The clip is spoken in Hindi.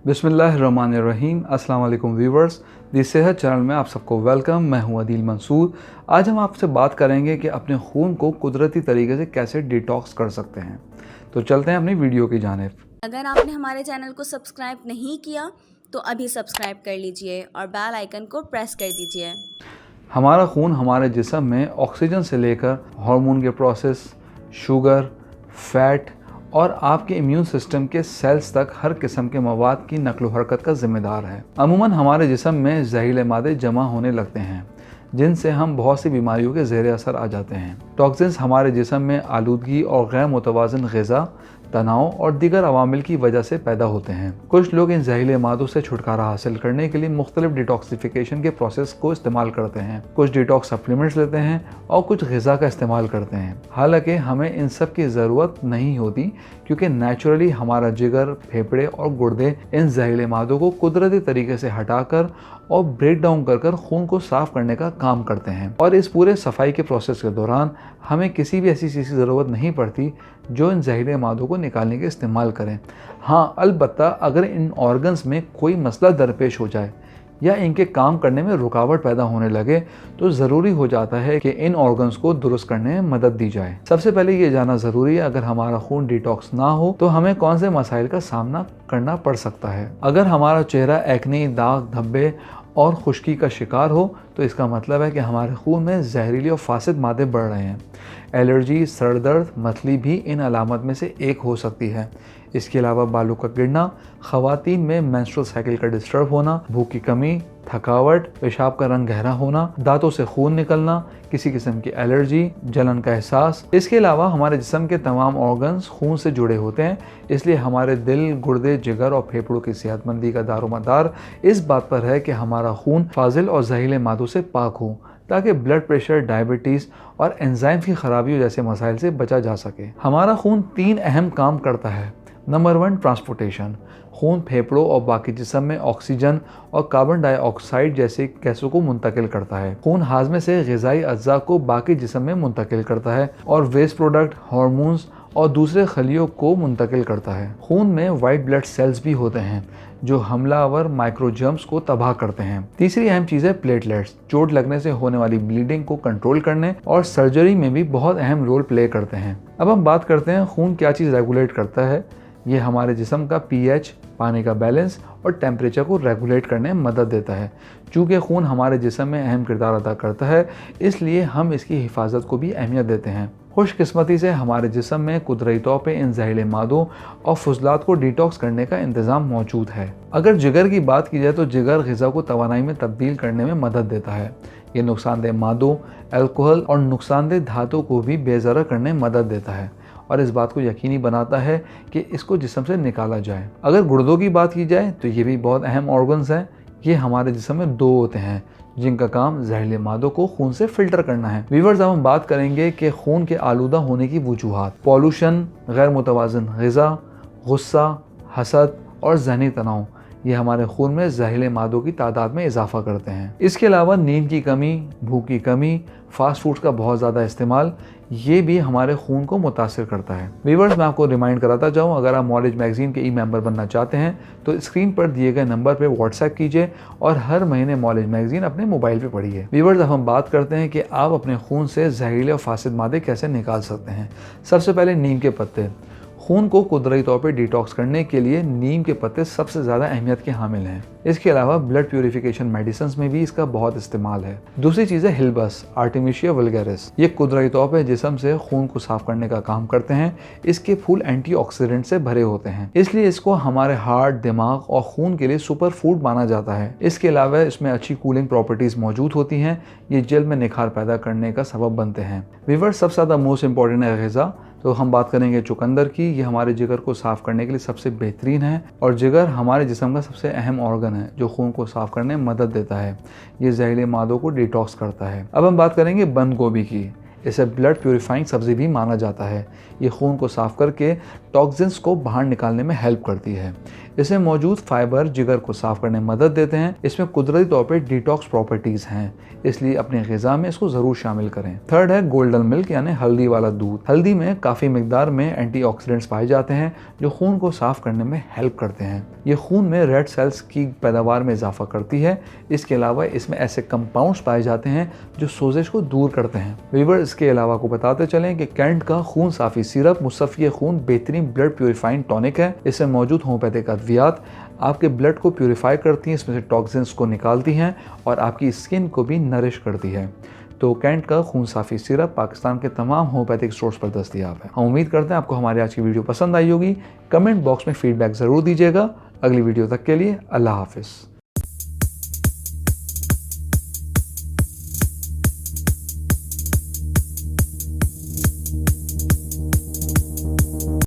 बिस्मिल्लाहिर्रहमानिर्रहीम। अस्सलाम वालेकुम व्यूवर्स, दी सेहत चैनल में आप सबको वेलकम। मैं हूं अदील मंसूर। आज हम आपसे बात करेंगे कि अपने खून को कुदरती तरीके से कैसे डिटॉक्स कर सकते हैं। तो चलते हैं अपनी वीडियो की जानिब। अगर आपने हमारे चैनल को सब्सक्राइब नहीं किया तो अभी सब्सक्राइब कर लीजिए और बेल आइकन को प्रेस कर दीजिए। हमारा खून हमारे जिस्म में ऑक्सीजन से लेकर हार्मोन के प्रोसेस, शुगर, फैट और आपके इम्यून सिस्टम के सेल्स तक हर किस्म के मवाद की नकलो हरकत का जिम्मेदार है। अमूमन हमारे जिस्म में जहरीले मादे जमा होने लगते हैं जिनसे हम बहुत सी बीमारियों के ज़ेरे असर आ जाते हैं। टॉक्सिन्स हमारे जिस्म में आलूदगी और गैर मुतवाज़िन ग़िज़ा, तनाव और दीगर अवामिल की वजह से पैदा होते हैं। कुछ लोग इन जहरीले मादों से छुटकारा हासिल करने के लिए मुख्तलिफ डिटॉक्सिफिकेशन के प्रोसेस को इस्तेमाल करते हैं। कुछ डिटॉक्स सप्लीमेंट्स लेते हैं और कुछ ग़िज़ा का इस्तेमाल करते हैं। हालांकि हमें इन सब की ज़रूरत नहीं होती क्योंकि नेचुरली हमारा जिगर, फेफड़े और गुर्दे इन जहरीले मादों को कुदरती तरीके से हटाकर और ब्रेक डाउन कर खून को साफ करने का काम करते हैं। और इस पूरे सफाई के प्रोसेस के दौरान हमें किसी भी ऐसी चीज़ की ज़रूरत नहीं पड़ती जो इन जहरीले मादों को निकालने के इस्तेमाल करें। हाँ, अलबत्ता अगर इन ऑर्गन्स में कोई मसला दरपेश हो जाए या इनके काम करने में रुकावट पैदा होने लगे तो ज़रूरी हो जाता है कि इन ऑर्गन्स को दुरुस्त करने में मदद दी जाए। सबसे पहले ये जानना ज़रूरी है अगर हमारा खून डिटॉक्स ना हो तो हमें कौन से मसाइल का सामना करना पड़ सकता है। अगर हमारा चेहरा एक्ने, दाग, धब्बे और खुश्की का शिकार हो तो इसका मतलब है कि हमारे खून में जहरीली और फासिद मादे बढ़ रहे हैं। एलर्जी, सर दर्द, मतली भी इन अलामत में से एक हो सकती है। इसके अलावा बालों का गिरना, ख़वातीन में मेंस्ट्रुअल साइकिल का डिस्टर्ब होना, भूख की कमी, थकावट, पेशाब का रंग गहरा होना, दांतों से खून निकलना, किसी किस्म की एलर्जी, जलन का एहसास। इसके अलावा हमारे जिस्म के तमाम ऑर्गन्स खून से जुड़े होते हैं, इसलिए हमारे दिल, गुर्दे, जिगर और फेफड़ों की सेहतमंदी का दारोमदार इस बात पर है कि हमारा खून फाजिल और जहरीले मादों से पाक हो ताकि ब्लड प्रेशर, डायबिटीज़ और एंजाइम की खराबी जैसे मसाइल से बचा जा सके। हमारा खून 3 अहम काम करता है। Number 1, transportation. खून फेफड़ों और बाकी जिस्म में ऑक्सीजन और कार्बन डाइऑक्साइड जैसे गैसों को मुंतकिल करता है। खून हाजमे से ग़िज़ाई अज्जा को बाकी जिस्म में मुंतकिल करता है और वेस्ट प्रोडक्ट, हार्मोन्स और दूसरे खलियों को मुंतकिल करता है। खून में वाइट ब्लड सेल्स भी होते हैं जो हमलावर माइक्रोजर्म्स को तबाह करते हैं। तीसरी अहम चीज़ है प्लेटलेट्स। चोट लगने से होने वाली ब्लीडिंग को कंट्रोल करने और सर्जरी में भी बहुत अहम रोल प्ले करते हैं। अब हम बात करते हैं खून क्या चीज़ रेगुलेट करता है। ये हमारे जिस्म का पीएच, पानी का बैलेंस और टेम्परेचर को रेगुलेट करने में मदद देता है। चूँकि खून हमारे जिस्म में अहम किरदार अदा करता है इसलिए हम इसकी हिफाजत को भी अहमियत देते हैं। खुशकिस्मती से हमारे जिस्म में कुदरती तौर पे इन जहरीले मादों और फुजलात को डिटॉक्स करने का इंतज़ाम मौजूद है। अगर जिगर की बात की जाए तो जिगर ग़िज़ा को तवानाई में तब्दील करने में मदद देता है। ये नुकसानदेह मादों, अल्कोहल और नुकसानदेह धातु को भी बेज़र करने में मदद देता है और इस बात को यकीनी बनाता है कि इसको जिस्म से निकाला जाए। अगर गुर्दों की बात की जाए तो ये भी बहुत अहम ऑर्गन्स हैं। ये हमारे जिस्म में 2 होते हैं जिनका काम जहरीले मादों को खून से फिल्टर करना है। व्यूअर्स, अब हम बात करेंगे कि खून के आलूदा होने की वजूहात। पॉल्यूशन, गैर मुतवाज़िन ग़िज़ा, गुस्सा, हसद और ज़हनी तनाव ये हमारे खून में जहरीले मादों की तादाद में इजाफा करते हैं। इसके अलावा नींद की कमी, भूख की कमी, फास्ट फूड्स का बहुत ज़्यादा इस्तेमाल ये भी हमारे खून को मुतासिर करता है। व्यूअर्स, मैं आपको रिमाइंड कराता जाऊँ, अगर आप मॉलेज मैगज़ीन के मेंबर बनना चाहते हैं तो स्क्रीन पर दिए गए नंबर पर व्हाट्सएप कीजिए और हर महीने मॉलेज मैगज़ीन अपने मोबाइल पे पढ़िए। व्यूअर्स, अब हम बात करते हैं कि आप अपने खून से जहरीले और फासिद मादे कैसे निकाल सकते हैं। सबसे पहले नीम के पत्ते। खून को कुदरती तौर पे डिटॉक्स करने के लिए नीम के पत्ते सबसे ज़्यादा अहमियत के हामिल हैं। इसके अलावा ब्लड प्यूरिफिकेशन मेडिसिन में भी इसका बहुत इस्तेमाल है। दूसरी चीज़ है हिलबस, आर्टेमिशिया वल्गैरिस। ये कुदरती तौर पे जिस्म से खून को साफ करने का काम करते हैं। इसके फूल एंटीऑक्सीडेंट से भरे होते हैं, इसलिए इसको हमारे हार्ट, दिमाग और खून के लिए सुपर फूड माना जाता है। इसके अलावा इसमें अच्छी कूलिंग प्रॉपर्टीज़ मौजूद होती हैं। ये जल्द में निखार पैदा करने का सबब बनते हैं। व्यूअर्स, सबसे ज़्यादा मोस्ट इंपॉर्टेंट है ग़िज़ा। तो हम बात करेंगे चुकंदर की। ये हमारे जिगर को साफ़ करने के लिए सबसे बेहतरीन है और जिगर हमारे जिस्म का सबसे अहम ऑर्गन है जो खून को साफ़ करने में मदद देता है। ये जहरीले मादों को डिटॉक्स करता है। अब हम बात करेंगे बंद गोभी की। इसे ब्लड प्यूरिफाइंग सब्ज़ी भी माना जाता है। ये खून को साफ़ करके टॉक्सिन्स को बाहर निकालने में हेल्प करती है। इसमें मौजूद फाइबर जिगर को साफ करने में मदद देते हैं। इसमें कुदरती तौर पर डिटॉक्स प्रॉपर्टीज हैं, इसलिए अपनी ग़िज़ा में इसको ज़रूर शामिल करें। थर्ड है गोल्डन मिल्क यानी हल्दी वाला दूध। हल्दी में काफ़ी मिकदार में एंटीऑक्सीडेंट्स पाए जाते हैं जो खून को साफ करने में हेल्प करते हैं। ये खून में रेड सेल्स की पैदावार में इजाफा करती है। इसके अलावा इसमें ऐसे कंपाउंड्स पाए जाते हैं जो सोजिश को दूर करते हैं। व्यूअर्स, इसके अलावा को बताते चलें कि कैंट का खून साफ़ी सिरप मुसफ़्फ़ी खून बेहतरीन ब्लड प्योरीफाइंग टॉनिक है। इसमें मौजूद होम्योपैथिक अद्वियात आपके ब्लड को प्योरीफाई करती हैं, इसमें से टॉक्सिन्स को निकालती हैं और आपकी स्किन को भी नरिश करती है। तो कैंट का खून साफ़ी सिरप पाकिस्तान के तमाम होम्योपैथिक स्टोर्स पर दस्तयाब है। हम उम्मीद करते हैं आपको हमारी आज की वीडियो पसंद आई होगी। कमेंट बॉक्स में फीडबैक ज़रूर दीजिएगा। अगली वीडियो तक के लिए अल्लाह हाफ़िज़।